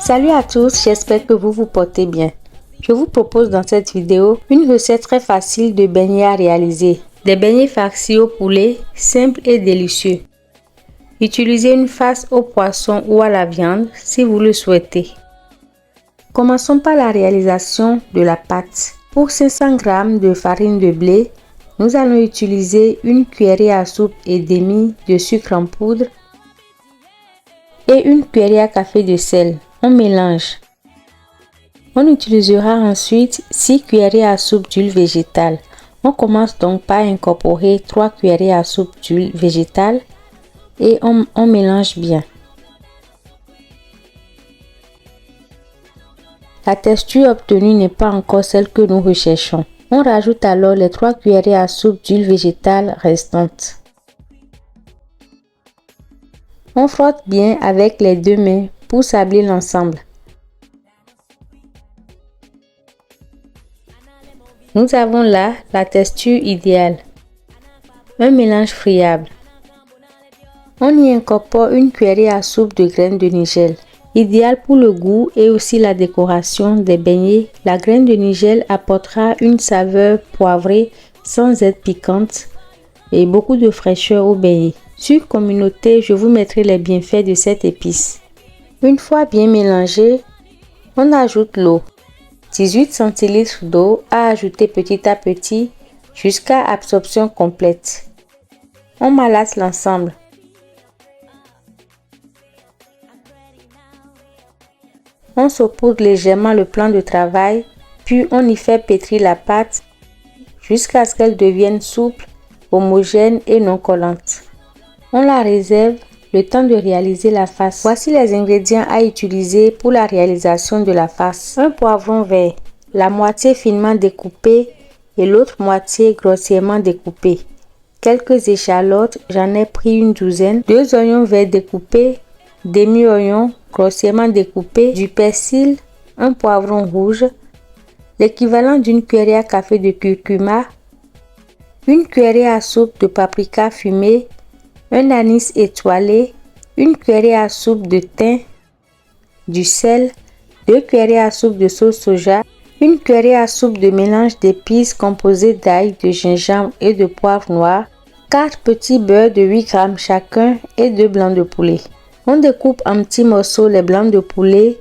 Salut à tous, j'espère que vous vous portez bien. Je vous propose dans cette vidéo une recette très facile de beignets à réaliser. Des beignets farcis au poulet, simples et délicieux. Utilisez une farce au poisson ou à la viande si vous le souhaitez. Commençons par la réalisation de la pâte. Pour 500 g de farine de blé, nous allons utiliser une cuillerée à soupe et demie de sucre en poudre et une cuillerée à café de sel. On mélange. On utilisera ensuite 6 cuillerées à soupe d'huile végétale. On commence donc par incorporer 3 cuillerées à soupe d'huile végétale et on mélange bien. La texture obtenue n'est pas encore celle que nous recherchons. On rajoute alors les 3 cuillerées à soupe d'huile végétale restantes. On frotte bien avec les deux mains pour sabler l'ensemble. Nous avons là la texture idéale. Un mélange friable. On y incorpore une cuillerée à soupe de graines de nigel. Idéal pour le goût et aussi la décoration des beignets, la graine de nigel apportera une saveur poivrée sans être piquante et beaucoup de fraîcheur au beignet. Sur communauté, je vous mettrai les bienfaits de cette épice. Une fois bien mélangé, on ajoute l'eau. 18 cl d'eau à ajouter petit à petit jusqu'à absorption complète. On malasse l'ensemble. On saupoudre légèrement le plan de travail, puis on y fait pétrir la pâte jusqu'à ce qu'elle devienne souple, homogène et non collante. On la réserve le temps de réaliser la farce. Voici les ingrédients à utiliser pour la réalisation de la farce. Un poivron vert, la moitié finement découpée et l'autre moitié grossièrement découpée. Quelques échalotes, j'en ai pris une douzaine. 2 oignons verts découpés, demi-oignon grossièrement découpé, du persil, un poivron rouge, l'équivalent d'une cuillerée à café de curcuma, une cuillerée à soupe de paprika fumé, un anis étoilé, une cuillerée à soupe de thym, du sel, 2 cuillerées à soupe de sauce soja, une cuillerée à soupe de mélange d'épices composé d'ail, de gingembre et de poivre noir, 4 petits beurres de 8 g chacun et 2 blancs de poulet. On découpe en petits morceaux les blancs de poulet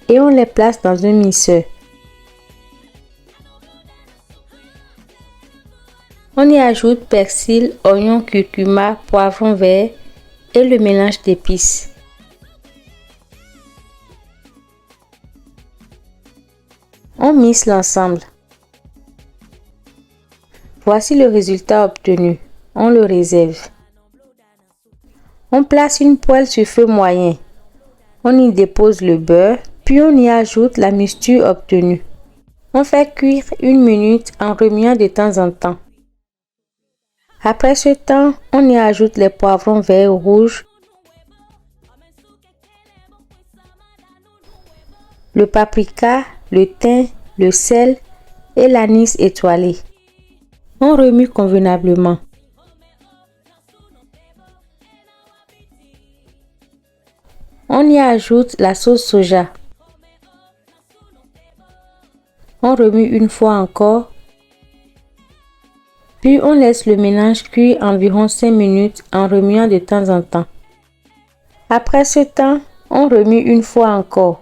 et on les place dans un mixeur. On y ajoute persil, oignon, curcuma, poivron vert et le mélange d'épices. On mixe l'ensemble. Voici le résultat obtenu. On le réserve. On place une poêle sur feu moyen. On y dépose le beurre, puis on y ajoute la mixture obtenue. On fait cuire 1 minute en remuant de temps en temps. Après ce temps, on y ajoute les poivrons verts ou rouges, le paprika, le thym, le sel et l'anis étoilé. On remue convenablement. On y ajoute la sauce soja. On remue une fois encore. Puis on laisse le mélange cuire environ 5 minutes en remuant de temps en temps. Après ce temps, on remue une fois encore.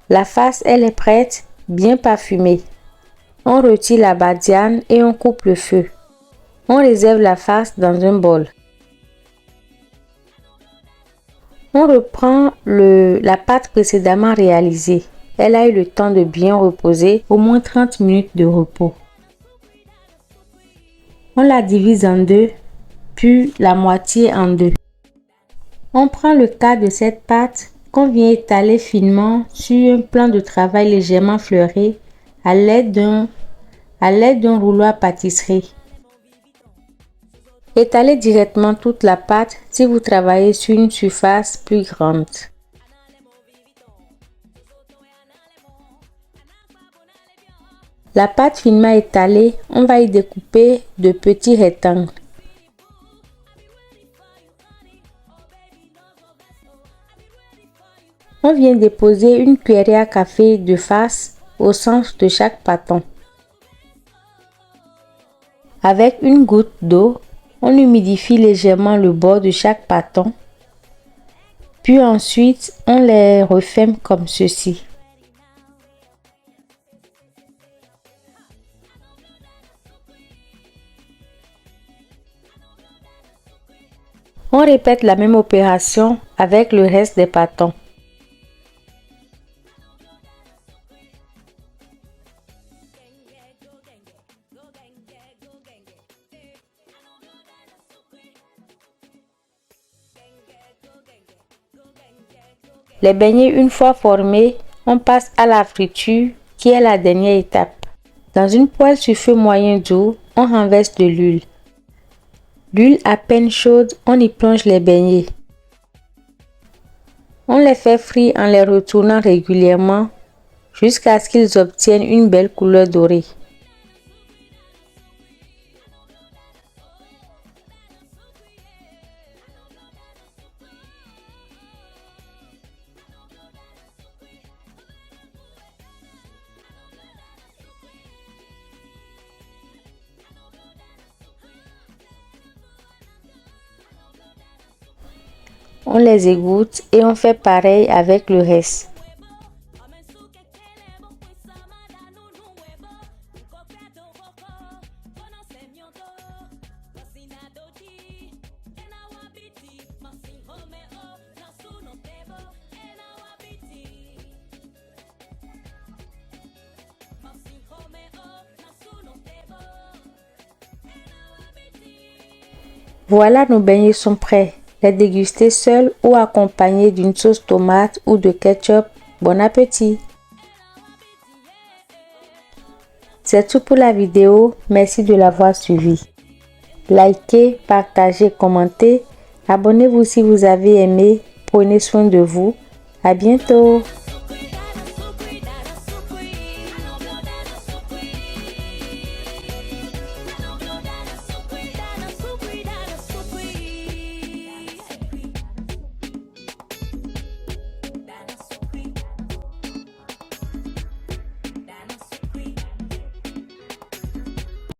La farce elle est prête, bien parfumée. On retire la badiane et on coupe le feu. On réserve la farce dans un bol. On reprend la pâte précédemment réalisée. Elle a eu le temps de bien reposer, au moins 30 minutes de repos. On la divise en deux, puis la moitié en deux. On prend le quart de cette pâte qu'on vient étaler finement sur un plan de travail légèrement fleuré à l'aide d'un rouleau à pâtisserie. Étalez directement toute la pâte si vous travaillez sur une surface plus grande. La pâte finement étalée, on va y découper de petits rectangles. On vient déposer une cuillerée à café de farce au centre de chaque pâton. Avec une goutte d'eau, on humidifie légèrement le bord de chaque pâton. Puis ensuite, on les referme comme ceci. On répète la même opération avec le reste des pâtons. Les beignets une fois formés, on passe à la friture qui est la dernière étape. Dans une poêle sur feu moyen doux, on renverse de l'huile. L'huile à peine chaude, on y plonge les beignets. On les fait frire en les retournant régulièrement jusqu'à ce qu'ils obtiennent une belle couleur dorée. On les égoutte et on fait pareil avec le reste. Voilà, nos beignets sont prêts. Les déguster seuls ou accompagnés d'une sauce tomate ou de ketchup. Bon appétit! C'est tout pour la vidéo. Merci de l'avoir suivi. Likez, partagez, commentez. Abonnez-vous si vous avez aimé. Prenez soin de vous. À bientôt!